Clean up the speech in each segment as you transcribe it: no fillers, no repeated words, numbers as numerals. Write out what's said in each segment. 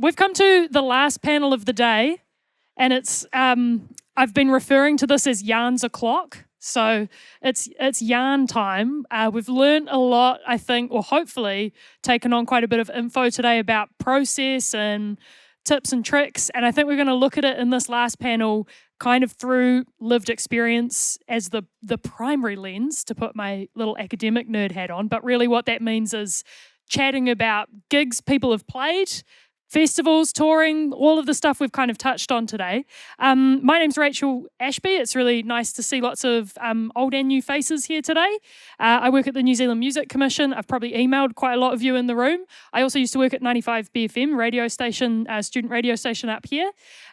We've come to the last panel of the day, and it's I've been referring to this as Yarns O'Clock. So it's yarn time. We've learned a lot, I think, or hopefully taken on quite a bit of info today about process and tips and tricks. And I think we're going to look at it in this last panel kind of through lived experience as the primary lens, to put my little academic nerd hat on. But really what that means is chatting about gigs people have played, festivals, touring, all of the stuff we've kind of touched on today. My name's Rachel Ashby. It's really nice to see lots of old and new faces here today. I work at the New Zealand Music Commission. I've probably emailed quite a lot of you in the room. I also used to work at 95 BFM radio station, student radio station up here.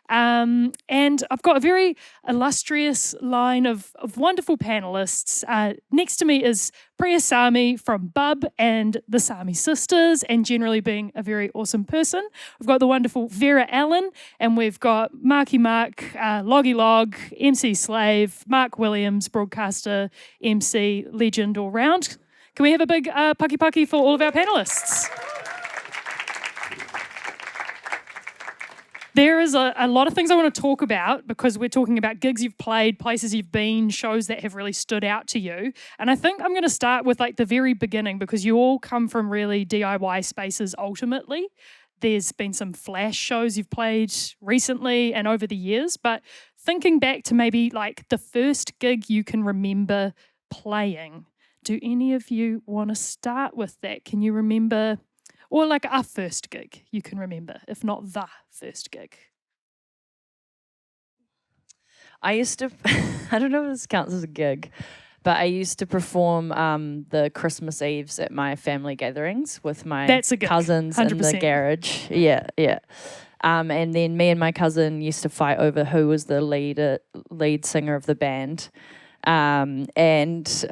And I've got a very illustrious line of wonderful panellists. Next to me is Priya Sami from Bub and the Sami sisters, and generally being a very awesome person. We've got the wonderful Vera Allen, and we've got Marky Mark, Loggy Log, MC Slave, Mark Williams, broadcaster, MC, legend all round. Can we have a big pucky pucky for all of our panellists? There is a lot of things I want to talk about, because we're talking about gigs you've played, places you've been, shows that have really stood out to you. And I think I'm going to start with like the very beginning, because you all come from really DIY spaces ultimately. There's been some flash shows you've played recently and over the years, but thinking back to maybe like the first gig you can remember playing, do any of you want to start with that? Can you remember... Or like our first gig you can remember, if not the first gig? I used to, I don't know if this counts as a gig, but I used to perform the Christmas Eves at my family gatherings with my cousins 100%. In the garage. Yeah. And then me and my cousin used to fight over who was the lead singer of the band. And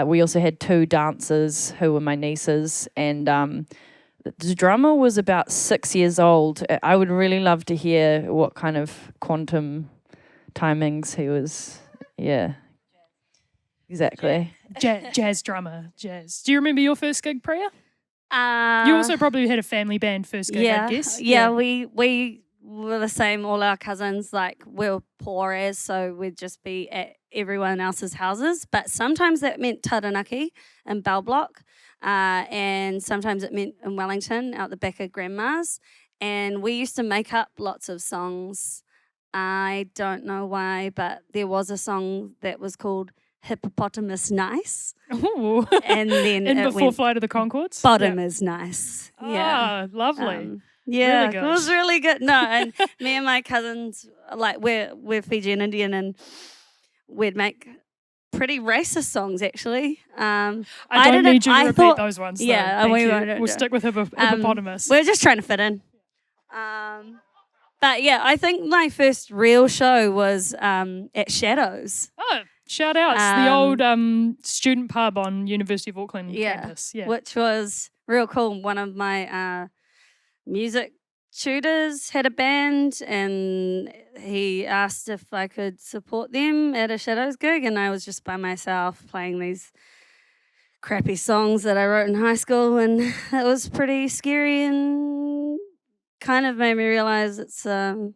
we also had two dancers who were my nieces, and the drummer was about 6 years old. I would really love to hear what kind of quantum timings he was. Yeah, exactly. Jazz drummer, jazz. Do you remember your first gig, Priya? You also probably had a family band first gig, I guess. Yeah, we were the same. All our cousins, like, we were poor as, so we'd just be at everyone else's houses. But sometimes that meant Taranaki and Bell Block. And sometimes it meant in Wellington, out the back of Grandma's. And we used to make up lots of songs. I don't know why, but there was a song that was called Hippopotamus Nice. Ooh. And then and before Flight of the Conchords? Bottom is nice. Yeah. Yeah, Lovely. Really good. It was really good. No, and me and my cousins, like, we're Fijian Indian, and we'd make pretty racist songs, actually. I don't need you to repeat those ones, though. Yeah, we'll stick with hippopotamus. We're just trying to fit in. But yeah, I think my first real show was at Shadows. Oh, shout outs. The old student pub on University of Auckland campus. Yeah, which was real cool. One of my music tutors had a band, and he asked if I could support them at a Shadows gig, and I was just by myself playing these crappy songs that I wrote in high school, and it was pretty scary and kind of made me realize it's you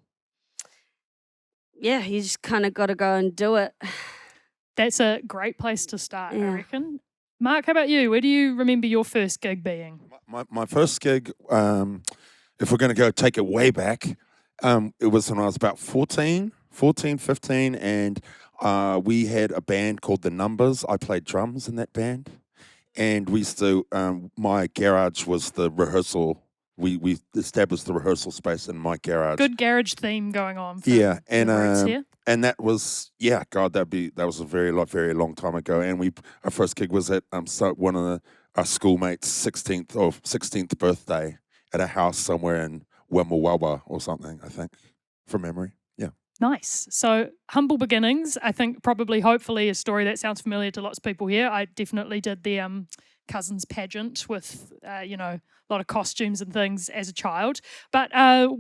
just kind of got to go and do it. That's a great place to start, I reckon. Mark, how about you? Where do you remember your first gig being? My first gig, if we're going to go take it way back, it was when I was about 14, 15, and we had a band called The Numbers. I played drums in that band, and we used to, my garage was the rehearsal. We established the rehearsal space in my garage. Good garage theme going on. And that was that was a very long time ago. And our first gig was at one of our schoolmates' 16th birthday at a house somewhere in Wimmelwawa or something, I think, from memory. Yeah. Nice. So humble beginnings. I think probably, hopefully, a story that sounds familiar to lots of people here. I definitely did the cousins pageant with a lot of costumes and things as a child. But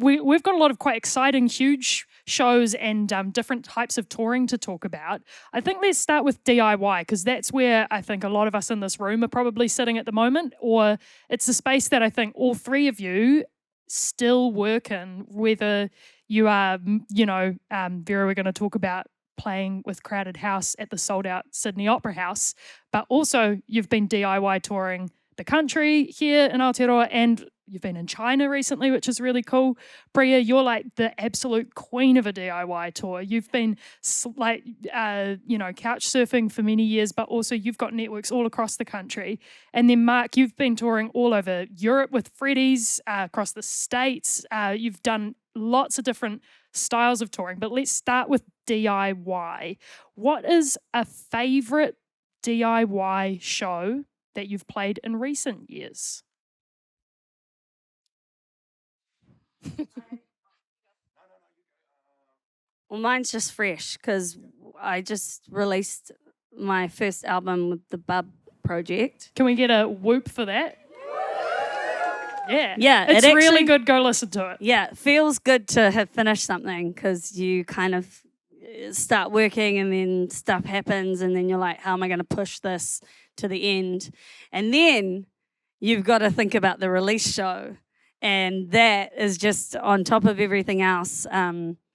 we've got a lot of quite exciting, huge shows and different types of touring to talk about. I think let's start with DIY, because that's where I think a lot of us in this room are probably sitting at the moment, or it's a space that I think all three of you still working, whether you are, Vera, we're going to talk about playing with Crowded House at the sold-out Sydney Opera House, but also you've been DIY touring the country here in Aotearoa, and you've been in China recently, which is really cool. Priya, you're like the absolute queen of a DIY tour. You've been couch surfing for many years, but also you've got networks all across the country. And then Mark, you've been touring all over Europe with Freddy's, across the States. You've done lots of different styles of touring, but let's start with DIY. What is a favourite DIY show that you've played in recent years? Well, mine's just fresh because I just released my first album with the Bub Project. Can we get a whoop for that? Yeah, it's actually really good. Go listen to it. Yeah, it feels good to have finished something because you kind of start working and then stuff happens and then you're like, how am I going to push this to the end? And then you've got to think about the release show, and that is just on top of everything else,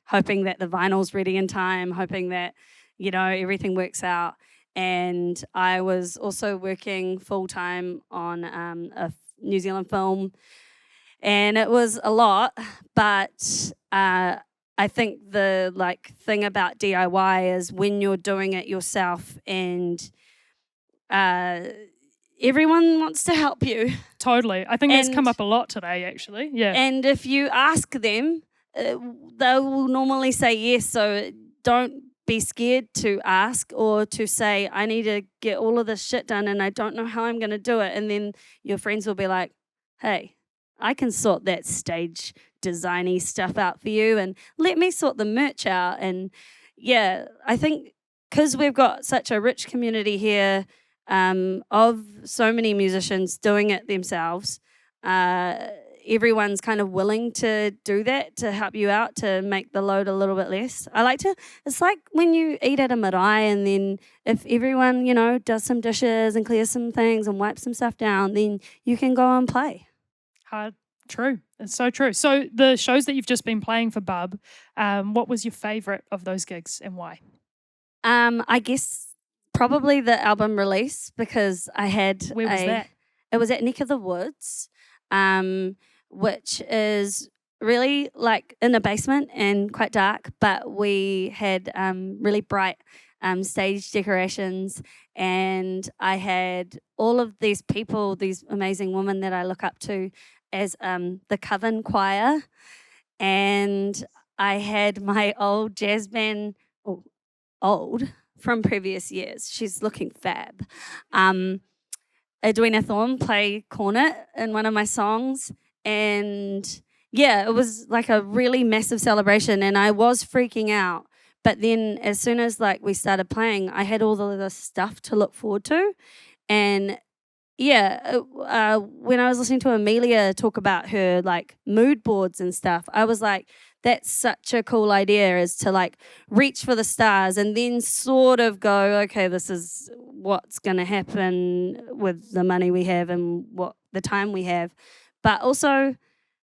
hoping that the vinyl's ready in time, hoping that, everything works out. And I was also working full-time on a New Zealand film, and it was a lot, but I think the thing about DIY is when you're doing it yourself and everyone wants to help you. Totally. I think that's come up a lot today, actually. Yeah. And if you ask them, they will normally say yes, so don't be scared to ask or to say, I need to get all of this shit done and I don't know how I'm going to do it. And then your friends will be like, hey, I can sort that stage designy stuff out for you and let me sort the merch out. And yeah, I think because we've got such a rich community here of so many musicians doing it themselves, everyone's kind of willing to do that to help you out, to make the load a little bit less. It's like when you eat at a marae and then if everyone, does some dishes and clears some things and wipes some stuff down, then you can go and play. True. It's so true. So the shows that you've just been playing for Bub, what was your favourite of those gigs and why? I guess probably the album release because I had Where was that? It was at Neck of the Woods, which is really like in a basement and quite dark, but we had really bright stage decorations, and I had all of these people, these amazing women that I look up to as the Coven Choir, and I had my old jazz band, old from previous years. She's looking fab. Edwina Thorne play cornet in one of my songs, and yeah, it was like a really massive celebration, and I was freaking out. But then as soon as we started playing, I had all the stuff to look forward to, and yeah, when I was listening to Amelia talk about her mood boards and stuff, I was like, that's such a cool idea, is to reach for the stars and then sort of go, okay, this is what's going to happen with the money we have and what the time we have, but also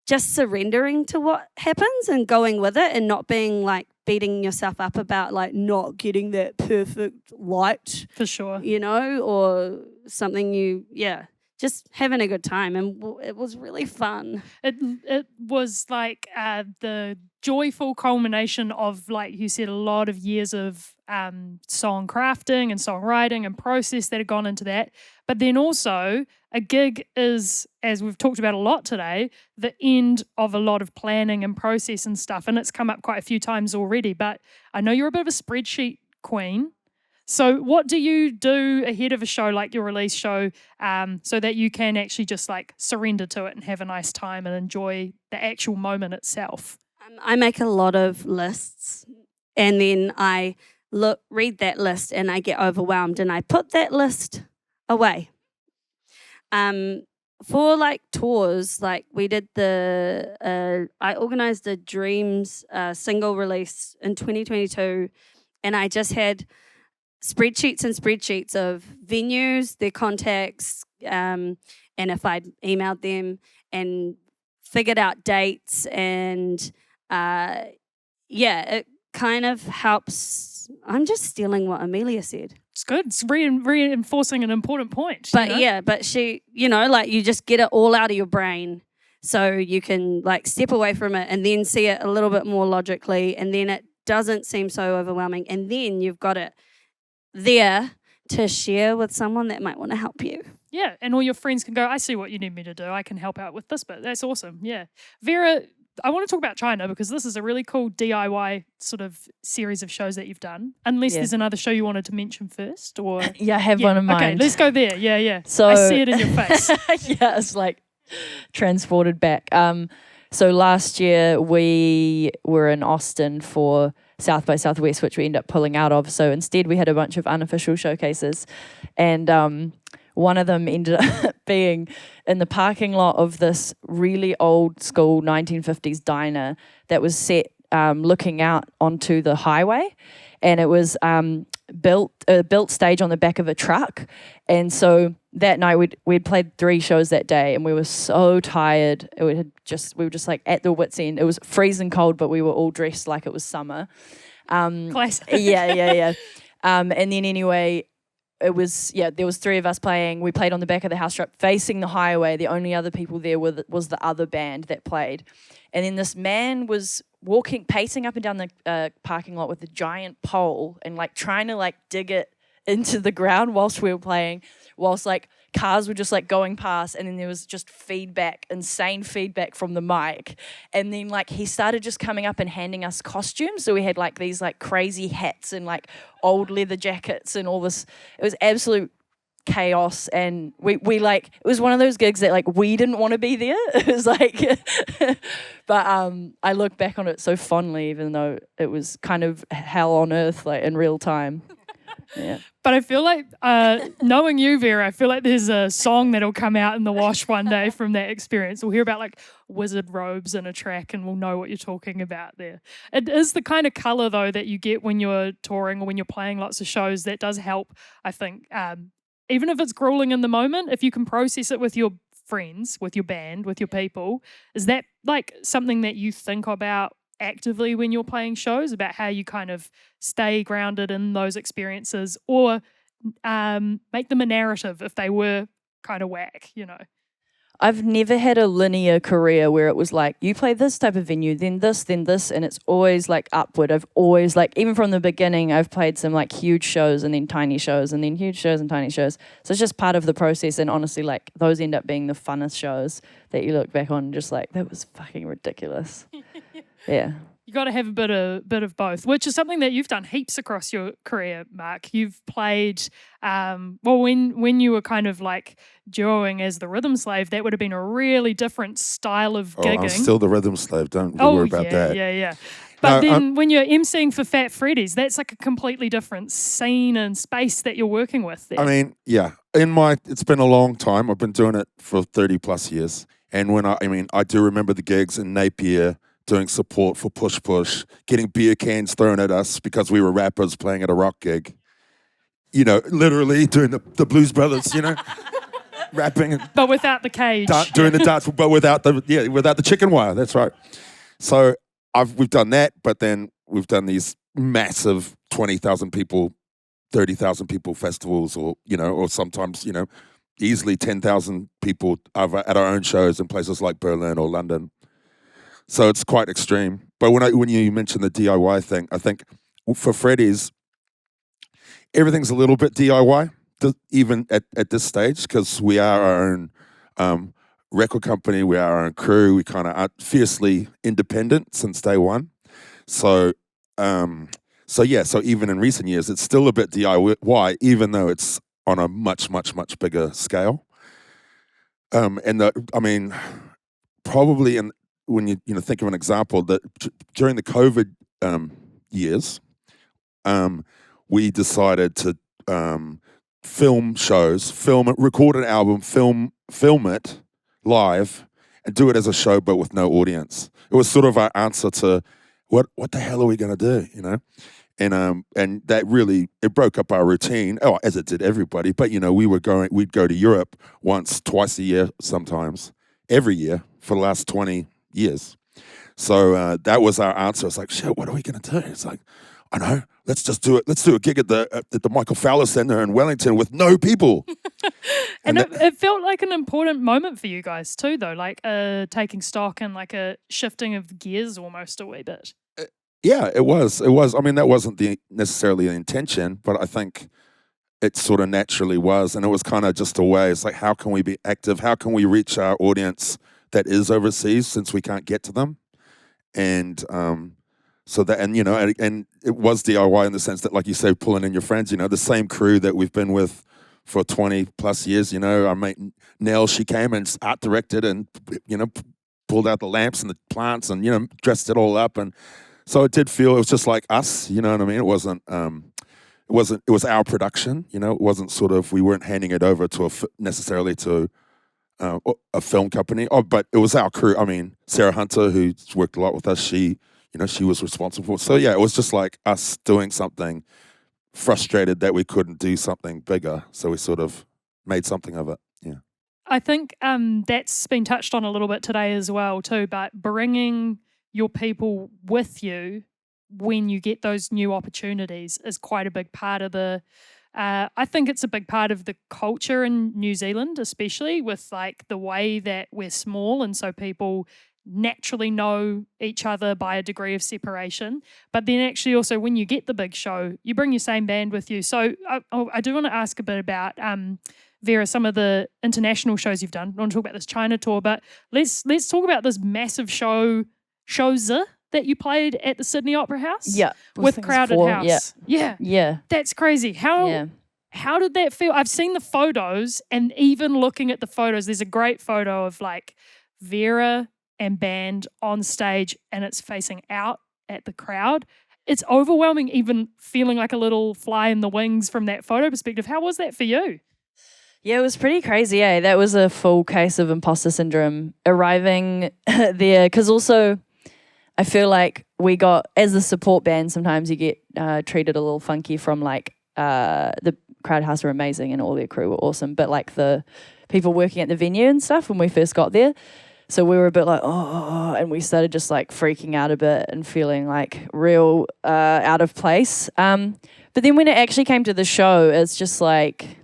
just surrendering to what happens and going with it and not being beating yourself up about not getting that perfect light. For sure. Or something just having a good time, and it was really fun. It was the joyful culmination of, like you said, a lot of years of song crafting and songwriting and process that had gone into that. But then also a gig is, as we've talked about a lot today, the end of a lot of planning and process and stuff. And it's come up quite a few times already, but I know you're a bit of a spreadsheet queen. So what do you do ahead of a show like your release show so that you can actually just surrender to it and have a nice time and enjoy the actual moment itself? I make a lot of lists, and then I read that list and I get overwhelmed and I put that list away. For tours, we did I organized a Dreams single release in 2022, and I just had spreadsheets and spreadsheets of venues, their contacts, and if I'd emailed them, and figured out dates and it kind of helps. I'm just stealing what Amelia said. It's good. It's reinforcing an important point. But but she, like you just get it all out of your brain so you can like step away from it and then see it a little bit more logically, and then it doesn't seem so overwhelming, and then you've got it there to share with someone that might want to help you. Yeah, and all your friends can go, I see what you need me to do. I can help out with this bit. That's awesome. Yeah. Vera, I want to talk about China because this is a really cool DIY sort of series of shows that you've done. Unless there's another show you wanted to mention first, or I have one in mind. Okay, let's go there. Yeah. So I see it in your face. Yeah, it's like transported back. So last year we were in Austin for South by Southwest, which we ended up pulling out of. So instead we had a bunch of unofficial showcases, and one of them ended up being in the parking lot of this really old school 1950s diner that was set looking out onto the highway, and it was built stage on the back of a truck. And so that night we'd played 3 shows that day, and we were so tired. We were just like at the wit's end. It was freezing cold, but we were all dressed like it was summer. Classic. Yeah. And then anyway, it was, there was 3 of us playing. We played on the back of the house truck facing the highway. The only other people there was the other band that played. And then this man was pacing up and down the parking lot with a giant pole and like trying to like dig it into the ground whilst we were playing, whilst like cars were just like going past, and then there was just insane feedback from the mic. And then like he started just coming up and handing us costumes. So we had like these like crazy hats and like old leather jackets and all this. It was absolute chaos, and we like, it was one of those gigs that like we didn't want to be there. It was like but I look back on it so fondly, even though it was kind of hell on earth, like in real time. Yeah. But I feel like, knowing you, Vera, I feel like there's a song that'll come out in the wash one day from that experience. We'll hear about like wizard robes in a track, and we'll know what you're talking about there. It is the kind of colour, though, that you get when you're touring or when you're playing lots of shows that does help, I think. Even if it's grueling in the moment, if you can process it with your friends, with your band, with your people, is that like something that you think about actively when you're playing shows, about how you kind of stay grounded in those experiences, or make them a narrative if they were kind of whack, I've never had a linear career where it was like, you play this type of venue, then this, and it's always like upward. I've always like, even from the beginning, I've played some like huge shows and then tiny shows and then huge shows and tiny shows. So it's just part of the process, and honestly, like those end up being the funnest shows that you look back on and just like, that was fucking ridiculous. Yeah. You got to have a bit of both, which is something that you've done heaps across your career, Mark. You've played, when you were kind of like duoing as the Rhythm Slave, that would have been a really different style of gigging. I'm still the Rhythm Slave. Don't worry about that. Yeah. But then when you're emceeing for Fat Freddy's, that's like a completely different scene and space that you're working with there. I mean, yeah. It's been a long time. I've been doing it for 30 plus years. And I do remember the gigs in Napier, doing support for Push Push, getting beer cans thrown at us because we were rappers playing at a rock gig. Literally doing the Blues Brothers, rapping. But without the cage. Doing the dance, but without the chicken wire, that's right. So we've done that, but then we've done these massive 20,000 people, 30,000 people festivals, or sometimes, easily 10,000 people at our own shows in places like Berlin or London. So it's quite extreme. But when you mention the DIY thing, I think for Freddy's, everything's a little bit DIY, even at this stage, because we are our own record company, we are our own crew, we kind of are fiercely independent since day one. So even in recent years, it's still a bit DIY, even though it's on a much, much, much bigger scale. Probably when you think of an example, that during the COVID years, we decided to film shows, record an album, film it live, and do it as a show, but with no audience. It was sort of our answer to what the hell are we going to do, And that really, it broke up our routine, as it did everybody. But we'd go to Europe once, twice a year, sometimes every year for the last 20 years. So that was our answer. It's like, shit, what are we going to do? It's like, I know, let's just do it. Let's do a gig at the Michael Fowler Centre in Wellington with no people. and it felt like an important moment for you guys too, though, like taking stock and like a shifting of gears almost a wee bit. Yeah, it was. I mean, that wasn't necessarily the intention, but I think it sort of naturally was. And it was kind of just a way. It's like, how can we be active? How can we reach our audience that is overseas since we can't get to them? And so that, and, you know, and it was DIY in the sense that, like you say, pulling in your friends, you know, the same crew that we've been with for 20 plus years. You know, our mate Nell, she came and art directed and, you know, pulled out the lamps and the plants and, you know, dressed it all up. And so it did feel, it was just like us, you know what I mean? It wasn't, it was our production, you know, it wasn't sort of, we weren't handing it over to necessarily to a film company. Oh, but it was our crew. I mean, Sarah Hunter, who's worked a lot with us, she was responsible. So yeah, it was just like us doing something, frustrated that we couldn't do something bigger. So we sort of made something of it. Yeah. I think that's been touched on a little bit today as well too, but bringing your people with you when you get those new opportunities is quite a big part of the I think it's a big part of the culture in New Zealand, especially with like the way that we're small, and so people naturally know each other by a degree of separation. But then actually also when you get the big show, you bring your same band with you. So I do want to ask a bit about Vera, some of the international shows you've done. I want to talk about this China tour, but let's talk about this massive shows that you played at the Sydney Opera House. Yeah, with Crowded House. Yeah. That's crazy. How did that feel? I've seen the photos, and even looking at the photos, there's a great photo of like Vera and band on stage, and it's facing out at the crowd. It's overwhelming, even feeling like a little fly in the wings from that photo perspective. How was that for you? Yeah, it was pretty crazy, eh? That was a full case of imposter syndrome arriving there, because also I feel like we got, as a support band, sometimes you get treated a little funky from like, the Crowd House were amazing and all their crew were awesome, but like the people working at the venue and stuff when we first got there. So we were a bit like, oh, and we started just like freaking out a bit and feeling like real out of place. But then when it actually came to the show, it's just like,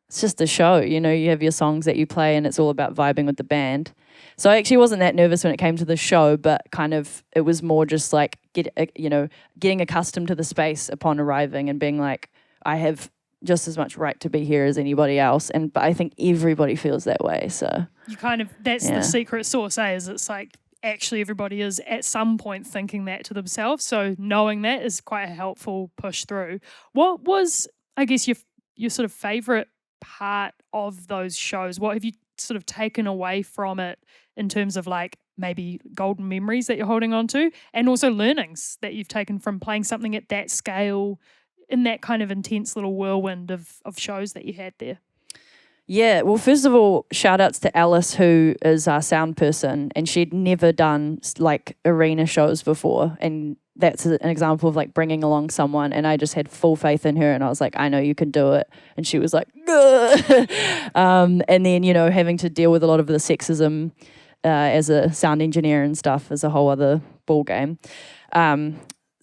it's just a show, you know, you have your songs that you play and it's all about vibing with the band. So I actually wasn't that nervous when it came to the show, but kind of it was more just like, getting accustomed to the space upon arriving and being like, I have just as much right to be here as anybody else. But I think everybody feels that way. So you kind of, that's the secret sauce, is it's like actually everybody is at some point thinking that to themselves. So knowing that is quite a helpful push through. What was, I guess, your sort of favourite part of those shows? What have you sort of taken away from it in terms of like maybe golden memories that you're holding on to, and also learnings that you've taken from playing something at that scale in that kind of intense little whirlwind of shows that you had there? Yeah, well, first of all, shout outs to Alice, who is our sound person, and she'd never done like arena shows before, and that's an example of like bringing along someone, and I just had full faith in her, and I was like, I know you can do it, and she was like, and then, you know, having to deal with a lot of the sexism as a sound engineer and stuff is a whole other ball game.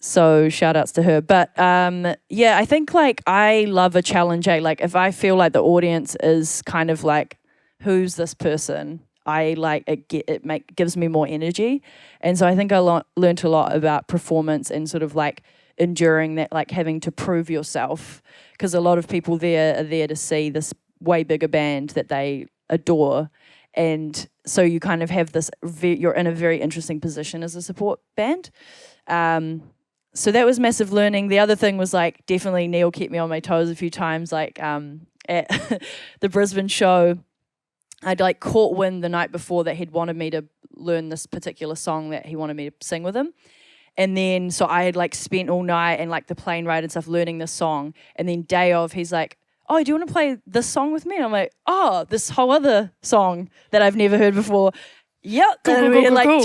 So shout outs to her. But yeah, I think like I love a challenge. Like if I feel like the audience is kind of like, who's this person? I like it gives me more energy. And so I think I learned a lot about performance and sort of like enduring that, like having to prove yourself, because a lot of people there are there to see this way bigger band that they adore. And so you kind of have this, you're in a very interesting position as a support band. So that was massive learning. The other thing was like definitely Neil kept me on my toes a few times. Like at the Brisbane show, I'd like caught wind the night before that he'd wanted me to learn this particular song that he wanted me to sing with him. And then so I had like spent all night and like the plane ride and stuff learning this song. And then day of, he's like, oh, do you want to play this song with me? And I'm like, oh, this whole other song that I've never heard before. Yep. Cool.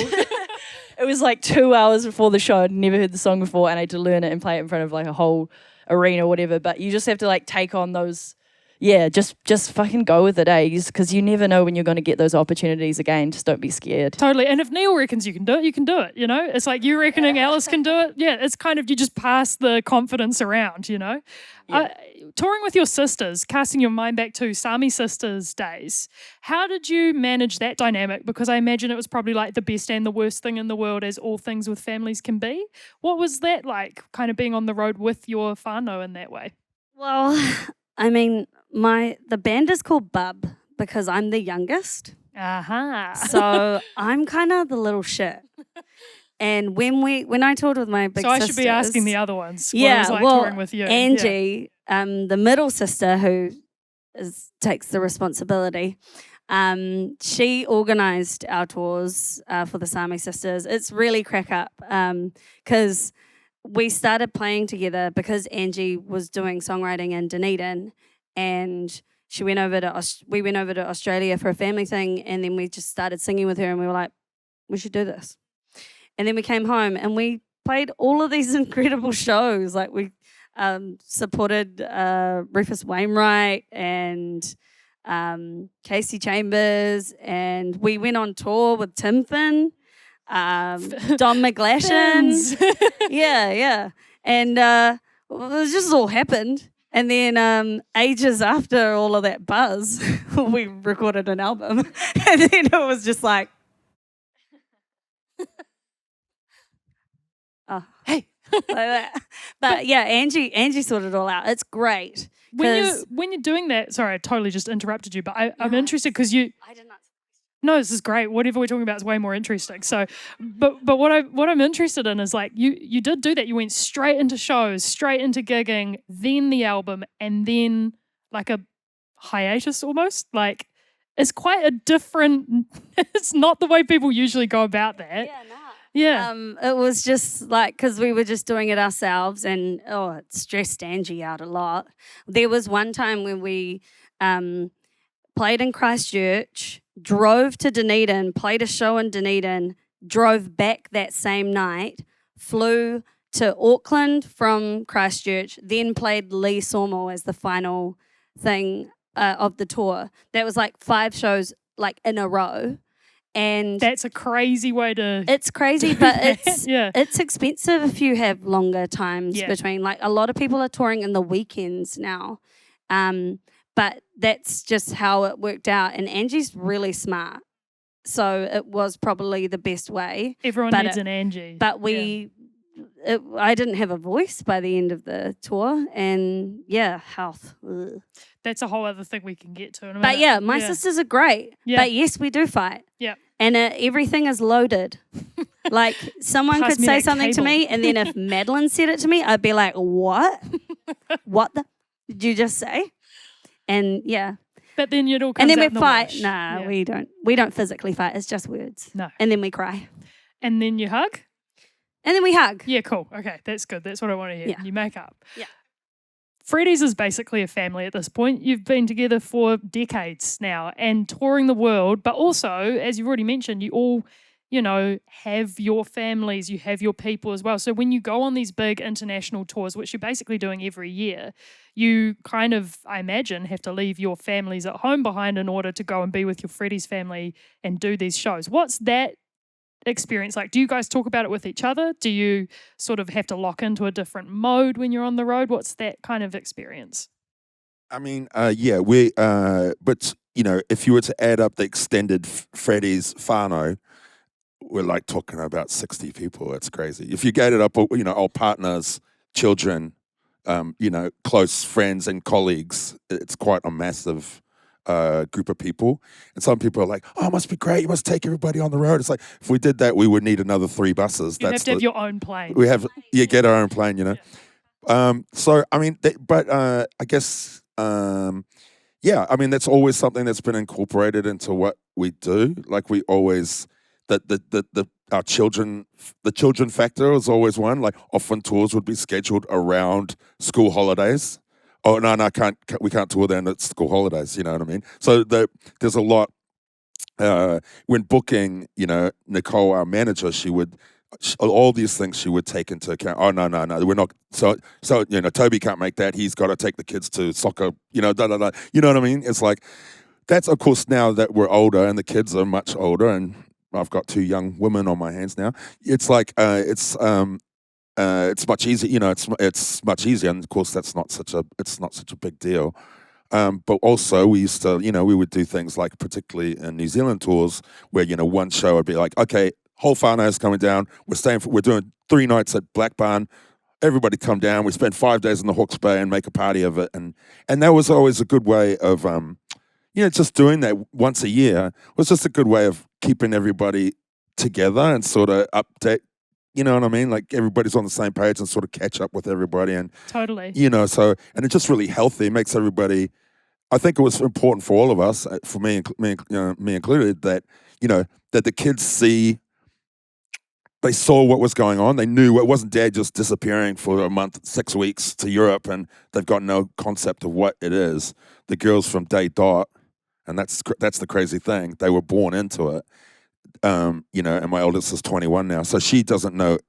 It was like 2 hours before the show. I'd never heard the song before, and I had to learn it and play it in front of like a whole arena or whatever. But you just have to like take on those, yeah, just fucking go with it, because you never know when you're going to get those opportunities again. Just don't be scared. Totally. And if Neil reckons you can do it, you can do it, you know? It's like you reckoning Alice can do it. Yeah, it's kind of, you just pass the confidence around, you know? Yeah. Touring with your sisters, casting your mind back to Sami sisters' days, how did you manage that dynamic? Because I imagine it was probably like the best and the worst thing in the world, as all things with families can be. What was that like, kind of being on the road with your whānau in that way? Well, I mean, the band is called Bub because I'm the youngest. Aha. So I'm kind of the little shit. And when I toured with my big sisters... So I should be asking the other ones. Yeah, what it was like touring with you. Angie, the middle sister who takes the responsibility, she organised our tours for the Sami sisters. It's really crack up because we started playing together because Angie was doing songwriting in Dunedin, and we went over to Australia for a family thing, and then we just started singing with her, and we were like, we should do this. And then we came home and we played all of these incredible shows. Like we supported Rufus Wainwright and Casey Chambers, and we went on tour with Tim Finn, Don McGlashan. yeah. And it just all happened. And then ages after all of that buzz, we recorded an album. And then it was just like, oh, hey, like that. But yeah, Angie sorted it all out. It's great. When you're doing that, sorry, I totally just interrupted you, but I'm interested because I did not. No, this is great. Whatever we're talking about is way more interesting. So, but what I'm interested in is like you did do that. You went straight into shows, straight into gigging, then the album, and then like a hiatus almost. Like it's quite a different. It's not the way people usually go about that. Yeah, no. Yeah. It was just like, because we were just doing it ourselves, and it stressed Angie out a lot. There was one time when we played in Christchurch, drove to Dunedin, played a show in Dunedin, drove back that same night, flew to Auckland from Christchurch, then played Lee Sawmill as the final thing of the tour. That was like 5 shows like in a row. And that's a crazy way to... It's crazy, but it's expensive if you have longer times between. Like a lot of people are touring in the weekends now. But that's just how it worked out. And Angie's really smart. So it was probably the best way. Everyone needs an Angie. But I didn't have a voice by the end of the tour. And health. Ugh. That's a whole other thing we can get to in a minute. But my sisters are great. Yeah. But yes, we do fight. Yeah. And everything is loaded. Like someone could say something to me, and then if Madeline said it to me, I'd be like, what? What did you just say? And but then it all comes and then out we fight. Nah, we don't physically fight. It's just words. No. And then we cry. And then you hug. And then we hug. Yeah, cool. Okay, that's good. That's what I want to hear. Yeah. You make up. Yeah. Freddy's is basically a family at this point. You've been together for decades now and touring the world, but also, as you've already mentioned, you all, have your families, you have your people as well. So when you go on these big international tours, which you're basically doing every year, you kind of, I imagine, have to leave your families at home behind in order to go and be with your Freddy's family and do these shows. What's that experience like? Do you guys talk about it with each other? Do you sort of have to lock into a different mode when you're on the road? What's that kind of experience? I mean, but if you were to add up the extended Freddy's whānau, we're like talking about 60 people. It's crazy. If you get it up, our partners, children, close friends and colleagues, it's quite a massive group of people. And some people are like, oh, it must be great. You must take everybody on the road. It's like, if we did that, we would need another 3 buses. You have to have your own plane. We have, get our own plane, So, I mean, I guess, I mean, that's always something that's been incorporated into what we do. Like we always, our children, the children factor is always one. Like often tours would be scheduled around school holidays. Oh, no, we can't tour then, it's school holidays, you know what I mean? So there's a lot, when booking, Nicole, our manager, she would all these things she would take into account. Oh, no, we're not. So Toby can't make that. He's got to take the kids to soccer, you know what I mean? It's like, that's, of course, now that we're older and the kids are much older and I've got 2 young women on my hands now. It's like, it's much easier, you know, it's much easier. And of course, it's not such a big deal. But also we used to, you know, we would do things like, particularly in New Zealand tours, where, you know, one show would be like, okay, whole whānau is coming down. We're doing 3 nights at Black Barn. Everybody come down. We spend 5 days in the Hawke's Bay and make a party of it. And that was always a good way of, you know, just doing that once a year was just a good way of keeping everybody together and sort of update. You know what I mean? Like, everybody's on the same page and sort of catch up with everybody. And totally, you know, so, and it's just really healthy. It makes everybody, I think it was important for all of us, for me included, that, you know, that the kids they saw what was going on. They knew it wasn't Dad just disappearing for a month, 6 weeks to Europe, and they've got no concept of what it is. The girls from day dot, and that's the crazy thing. They were born into it. You know, and my oldest is 21 now, so she doesn't know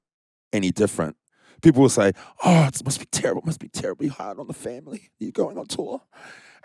any different. People will say, "Oh, it must be terrible. It must be terribly hard on the family. You're going on tour,"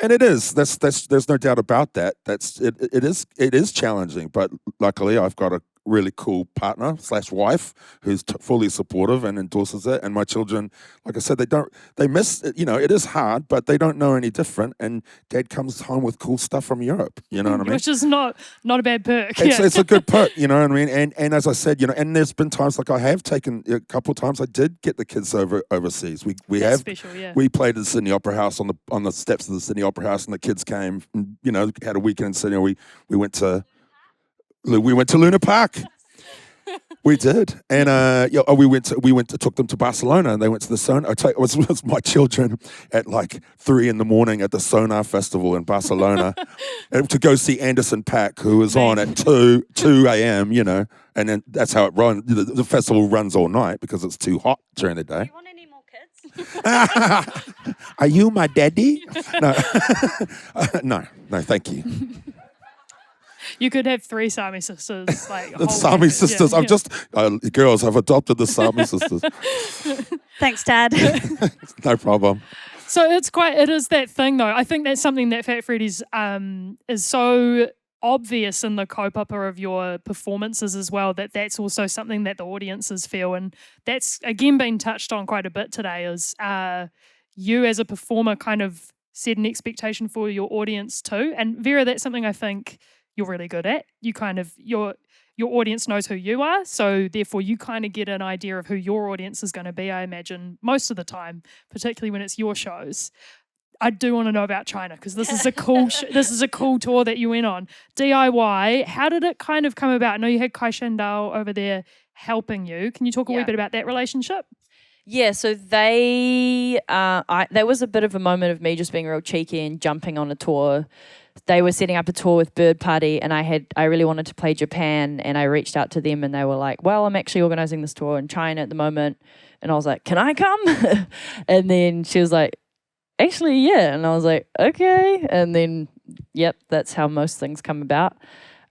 and it is. There's no doubt about that. It is challenging, but luckily I've got a really cool partner / wife who's fully supportive and endorses it. And my children, like I said, they miss it. You know, it is hard, but they don't know any different. And Dad comes home with cool stuff from Europe. You know what I mean? Which is not a bad perk. It's a good perk. You know what I mean? And as I said, you know, and there's been times, like I have taken a couple of times, I did get the kids overseas. That's special, yeah. We played at the Sydney Opera House on the steps of the Sydney Opera House, and the kids came. And, you know, had a weekend in Sydney. We went to Luna Park. We did, and we took them to Barcelona, and they went to the Sonar. It was my children at like 3 a.m. at the Sonar Festival in Barcelona, and to go see Anderson .Paak, who was on at 2 a.m. You know, and then that's how it runs. The festival runs all night because it's too hot during the day. Do you want any more kids? Are you my daddy? No, no, thank you. You could have 3 Sami sisters. Like the Sami sisters. Yeah, I'm just girls. I've adopted the Sami sisters. Thanks, Dad. No problem. So it is that thing though. I think that's something that Fat Freddy's is so obvious in the kaupapa of your performances as well, that's also something that the audiences feel, and that's again been touched on quite a bit today, is you as a performer kind of set an expectation for your audience too. And Vera, that's something I think you're really good at. You kind of, your audience knows who you are, so therefore you kind of get an idea of who your audience is going to be, I imagine, most of the time, particularly when it's your shows. I do want to know about China, because this is a cool this is a cool tour that you went on. DIY, how did it kind of come about? I know you had Kai Shandal over there helping you. Can you talk a wee bit about that relationship? Yeah, so there was a bit of a moment of me just being real cheeky and jumping on a tour. They were setting up a tour with Bird Party, and I really wanted to play Japan, and I reached out to them, and they were like, well, I'm actually organising this tour in China at the moment. And I was like, can I come? And then she was like, actually, yeah. And I was like, okay. And then, yep, that's how most things come about.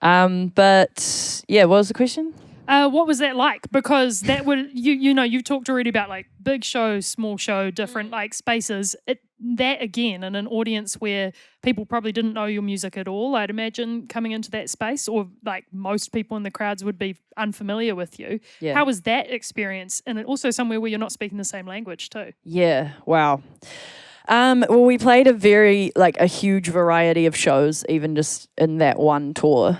But yeah, what was the question? What was that like? Because that would, you've talked already about like big show, small show, different like spaces. That again, in an audience where people probably didn't know your music at all, I'd imagine, coming into that space, or like most people in the crowds would be unfamiliar with you. Yeah. How was that experience? And also somewhere where you're not speaking the same language too. Yeah, wow. Well, we played a huge variety of shows, even just in that one tour.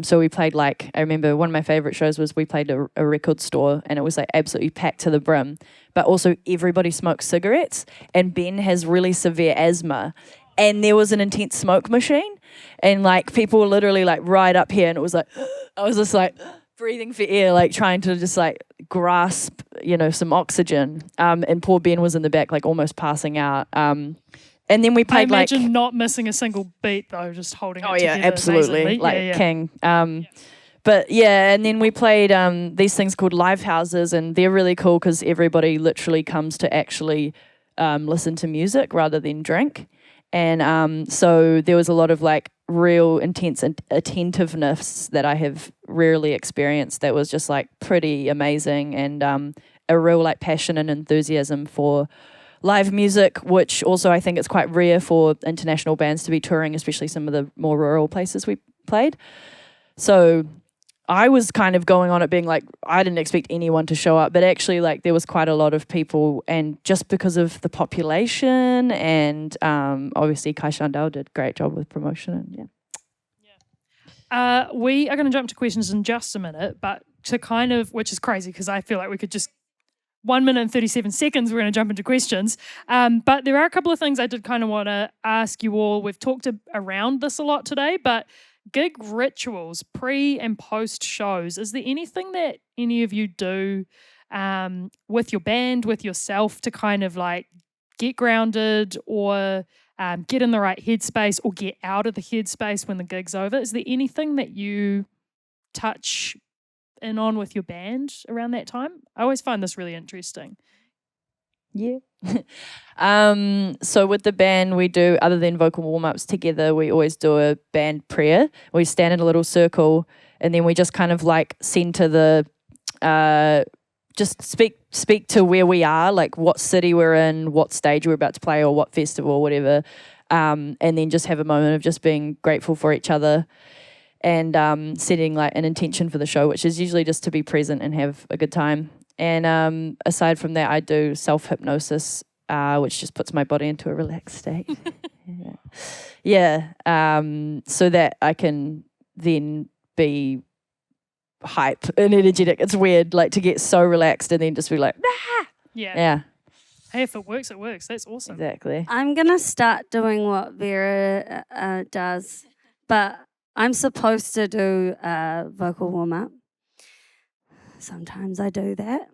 So we played I remember one of my favorite shows was we played a record store, and it was like absolutely packed to the brim. But also everybody smokes cigarettes, and Ben has really severe asthma, and there was an intense smoke machine, and like people were literally like right up here, and it was like I was just like breathing for air, like trying to just like grasp, some oxygen. And poor Ben was in the back, like almost passing out. And then we played I imagine not missing a single beat though, just holding it together. Oh yeah, absolutely, amazingly. King. But yeah, and then we played these things called live houses, and they're really cool because everybody literally comes to actually listen to music rather than drink. And so there was a lot of like real intense attentiveness that I have rarely experienced. That was just like pretty amazing, and a real like passion and enthusiasm for live music, which also I think it's quite rare for international bands to be touring, especially some of the more rural places we played. So I was kind of going on it being like, I didn't expect anyone to show up, but actually like there was quite a lot of people, and just because of the population and obviously Kai Shandao did a great job with promotion, and we are going to jump to questions in just a minute, but to kind of, which is crazy because I feel like we could just 1 minute and 37 seconds, we're going to jump into questions. But there are a couple of things I did kind of want to ask you all. We've talked around this a lot today, but gig rituals, pre and post shows, is there anything that any of you do with your band, with yourself, to kind of like get grounded or get in the right headspace or get out of the headspace when the gig's over? Is there anything that you touch in on with your band around that time? I always find this really interesting. Yeah. So with the band, we do, other than vocal warm-ups together, we always do a band prayer. We stand in a little circle, and then we just kind of like center the just speak to where we are, like what city we're in, what stage we're about to play, or what festival or whatever, and then just have a moment of just being grateful for each other, and setting like an intention for the show, which is usually just to be present and have a good time. And aside from that, I do self-hypnosis, which just puts my body into a relaxed state. So that I can then be hype and energetic. It's weird, like to get so relaxed and then just be like, ah! Yeah. Hey, if it works, it works. That's awesome. Exactly. I'm going to start doing what Vera does, but I'm supposed to do a vocal warm-up. Sometimes I do that.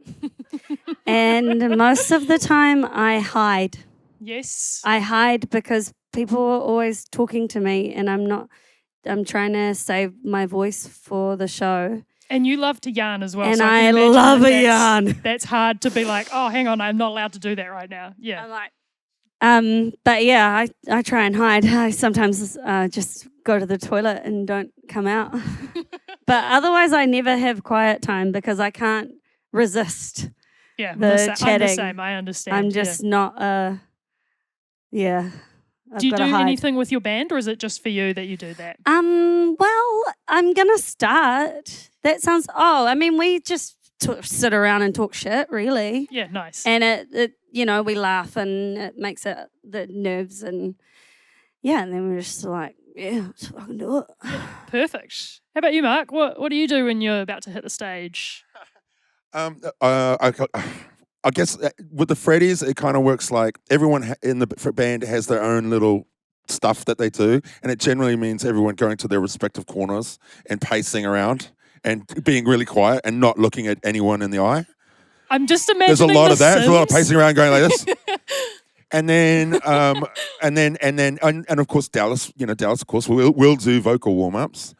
And most of the time I hide. Yes. I hide because people are always talking to me, and I'm trying to save my voice for the show. And you love to yarn as well. And so I love a yarn. That's hard to be like, oh, hang on, I'm not allowed to do that right now. Yeah. I'm like, but yeah, I try and hide. I sometimes just go to the toilet and don't come out. But otherwise, I never have quiet time because I can't resist the chatting. I'm the same. I understand. I'm just not. Do you do anything with your band, or is it just for you that you do that? Well, I'm gonna start. That sounds. We just sit around and talk shit, really. Yeah, nice. And it we laugh, and it makes it the nerves, and and then we're just like, let's fucking do it. Perfect. How about you, Mark? What do you do when you're about to hit the stage? I guess with the Freddys, it kind of works like everyone in the band has their own little stuff that they do, and it generally means everyone going to their respective corners and pacing around and being really quiet and not looking at anyone in the eye. I'm just imagining there's a lot of that. Sims. There's a lot of pacing around going like this. And then, and of course, Dallas, of course, we'll do vocal warm-ups.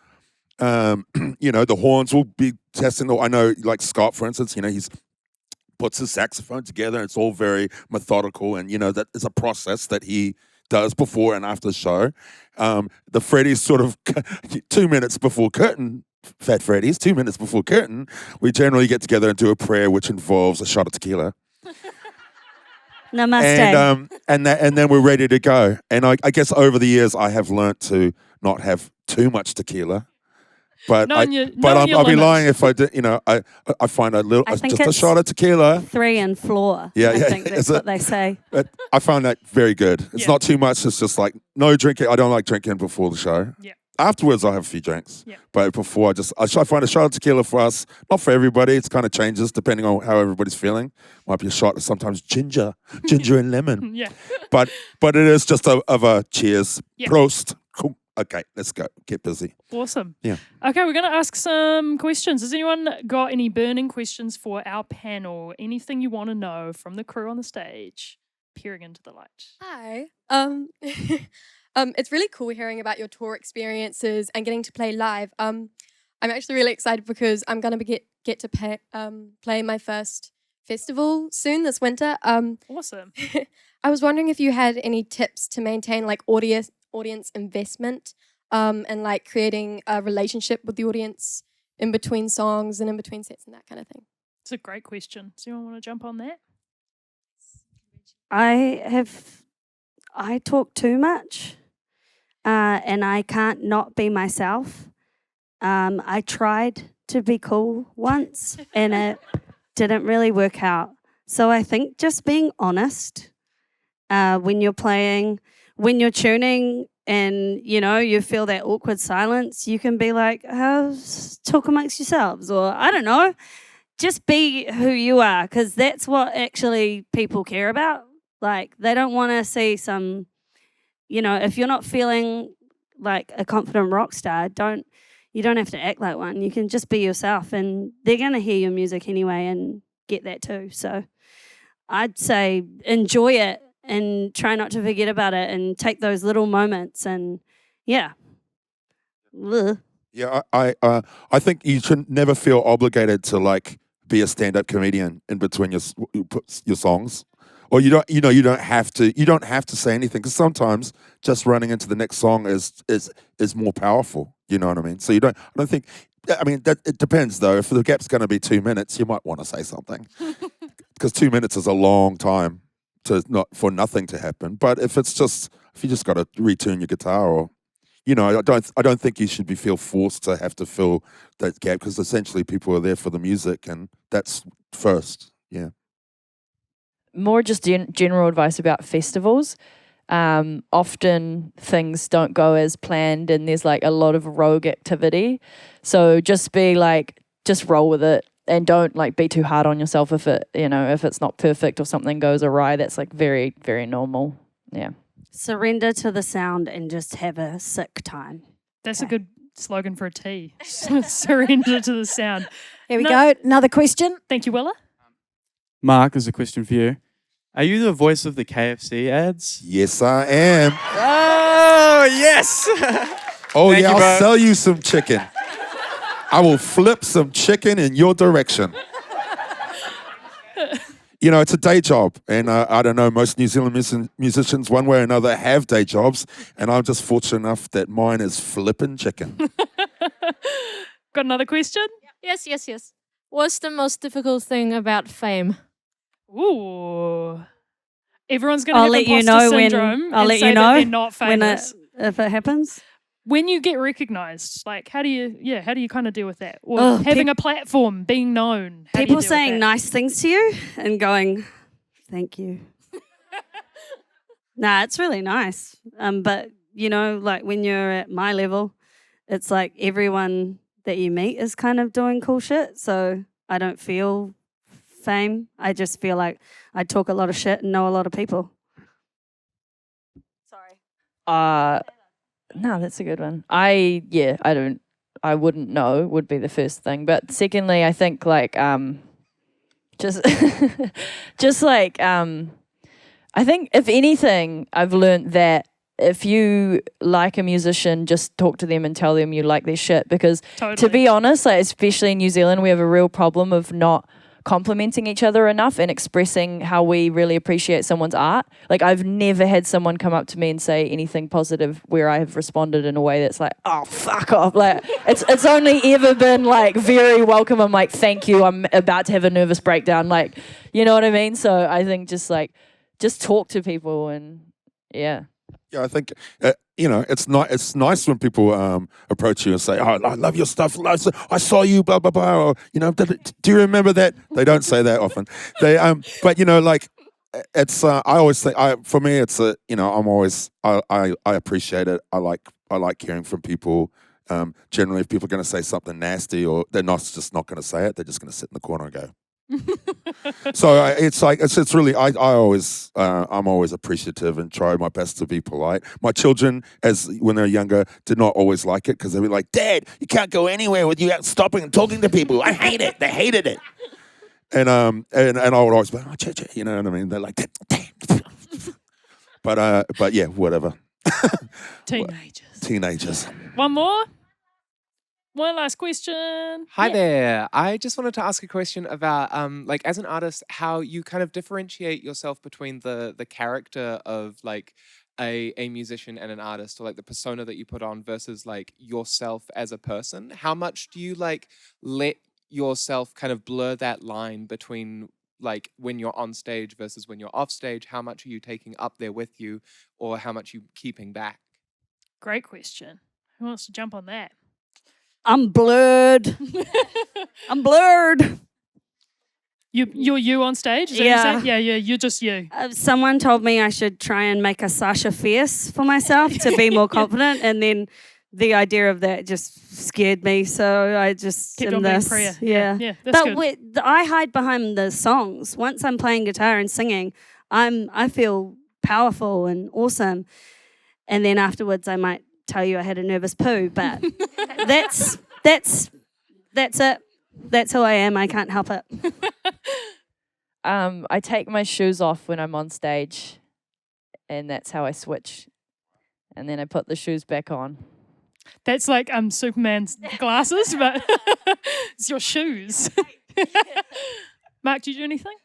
The horns will be testing. I know, like Scott, for instance, he's puts his saxophone together, and it's all very methodical, and that is a process that he does before and after the show. The Freddy's sort of 2 minutes before curtain, Fat Freddy's, 2 minutes before curtain, we generally get together and do a prayer which involves a shot of tequila. Namaste. And then we're ready to go. And I guess over the years I have learnt to not have too much tequila. But I'll be lying if I did. I find just a shot of tequila. 3 and floor. Yeah, I think that's what they say. But I find that very good. It's not too much. It's just like no drinking. I don't like drinking before the show. Yeah. Afterwards, I have a few drinks. Yeah. But before, I find a shot of tequila for us. Not for everybody. It kind of changes depending on how everybody's feeling. Might be a shot of sometimes ginger and lemon. Yeah. But it is just of a cheers. Yeah. Prost. Cool. Okay, let's go. Get busy. Awesome. Yeah. Okay, we're going to ask some questions. Has anyone got any burning questions for our panel? Anything you want to know from the crew on the stage? Peering into the light. Hi. It's really cool hearing about your tour experiences and getting to play live. I'm actually really excited because I'm going to get to play my first festival soon this winter. Awesome. I was wondering if you had any tips to maintain like audience investment and like creating a relationship with the audience in between songs and in between sets and that kind of thing. It's a great question. Does anyone want to jump on that? I talk too much, and I can't not be myself. I tried to be cool once, and it didn't really work out. So I think just being honest when you're playing, when you're tuning, and you feel that awkward silence, you can be like, talk amongst yourselves, or I don't know, just be who you are, because that's what actually people care about. Like, they don't want to see some, if you're not feeling like a confident rock star, you don't have to act like one. You can just be yourself, and they're going to hear your music anyway and get that too. So I'd say enjoy it and try not to forget about it and take those little moments, and yeah. Ugh. Yeah, I think you should never feel obligated to like be a stand-up comedian in between your songs, or you don't have to say anything, because sometimes just running into the next song is more powerful. You know what I mean? So I don't think. I mean, that it depends though. If the gap's going to be 2 minutes, you might want to say something, because 2 minutes is a long time for nothing to happen. But if you just got to retune your guitar, or I don't think you should feel forced to have to fill that gap, because essentially people are there for the music, and that's first. Yeah. More just general advice about festivals. Often things don't go as planned, and there's like a lot of rogue activity. So just just roll with it, and don't like be too hard on yourself if it's not perfect or something goes awry. That's like very, very normal. Yeah. Surrender to the sound and just have a sick time. That's a good slogan for a tea. Surrender to the sound. Here we go. Another question. Thank you, Willa. Mark, there's a question for you. Are you the voice of the KFC ads? Yes, I am. Oh, yes. Oh, Thank yeah, you, I'll bro. sell you some chicken. I will flip some chicken in your direction. It's a day job, and I don't know, most New Zealand musicians, one way or another, have day jobs, and I'm just fortunate enough that mine is flipping chicken. Got another question? Yes. What's the most difficult thing about fame? Ooh. Everyone's going to have imposter syndrome I'll and let say you that know they're not famous. If it happens. When you get recognised, like how do you kind of deal with that? Or having a platform, being known. People saying nice things to you and going, thank you. Nah, it's really nice. But like when you're at my level, it's like everyone that you meet is kind of doing cool shit. So I don't feel fame. I just feel like I talk a lot of shit and know a lot of people. Sorry. No, that's a good one. I wouldn't know would be the first thing. But secondly, I think like just like I think if anything, I've learned that if you like a musician, just talk to them and tell them you like their shit, because to be honest, like especially in New Zealand, we have a real problem of not complimenting each other enough and expressing how we really appreciate someone's art. Like I've never had someone come up to me and say anything positive where I have responded in a way that's like, oh, fuck off. Like it's only ever been like very welcome. I'm like, thank you. I'm about to have a nervous breakdown. Like, you know what I mean? So I think just talk to people and yeah. Yeah, I think it's nice when people approach you and say, "Oh, I love your stuff. I saw you, blah blah blah." Or do you remember that? They don't say that often. They but like it's. I always think. For me, it's I'm always. I appreciate it. I like hearing from people. Generally, if people are going to say something nasty, or they're just not going to say it, they're just going to sit in the corner and go. So it's like it's really I'm always appreciative and try my best to be polite. My children, when they're younger, did not always like it, because they'd be like, "Dad, you can't go anywhere with you out stopping and talking to people. I hate it." They hated it, and I would always be like, "Oh, you know what I mean?" They're like, "Damn." But yeah, whatever. Teenagers. One more. One last question. Hi there. I just wanted to ask a question about, like, as an artist, how you kind of differentiate yourself between the character of, like, a musician and an artist, or like the persona that you put on versus like yourself as a person? How much do you like let yourself kind of blur that line between like when you're on stage versus when you're off stage? How much are you taking up there with you, or how much are you keeping back? Great question. Who wants to jump on that? I'm blurred. I'm blurred. You're you on stage? Is that Yeah. what you're saying? Yeah, you're just you. Someone told me I should try and make a Sasha Fierce for myself to be more confident, and then the idea of that just scared me. So I just Kept on being Priya. Yeah, that's but good. I hide behind the songs. Once I'm playing guitar and singing, I feel powerful and awesome. And then afterwards, I might tell you I had a nervous poo. But that's it. That's who I am. I can't help it. I take my shoes off when I'm on stage, and that's how I switch. And then I put the shoes back on. That's like Superman's glasses, but it's your shoes. Mark, do you do anything?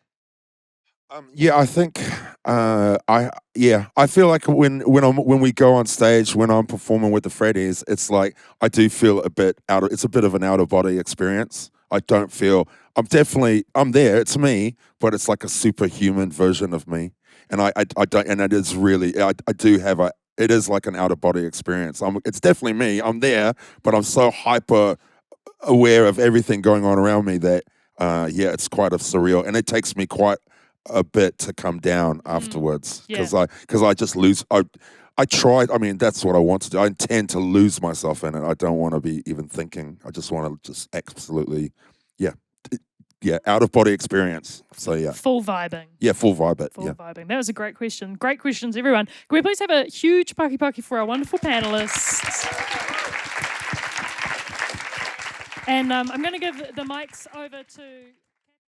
Yeah, I think I feel like when we go on stage, when I'm performing with the Freddys, it's like I do feel it's a bit of an out of body experience. I don't feel I'm there, it's me, but it's like a superhuman version of me. And I don't, and it is really, I do have it is like an out of body experience. It's definitely me. I'm there, but I'm so hyper aware of everything going on around me that it's quite surreal, and it takes me quite a bit to come down afterwards because I just lose. I try. I mean, that's what I want to do. I intend to lose myself in it. I don't want to be even thinking. I just want to just absolutely, out of body experience. So yeah, full vibing. Yeah, full vibe it. Full vibing. That was a great question. Great questions, everyone. Can we please have a huge paki paki for our wonderful panellists? And I'm going to give the mics over to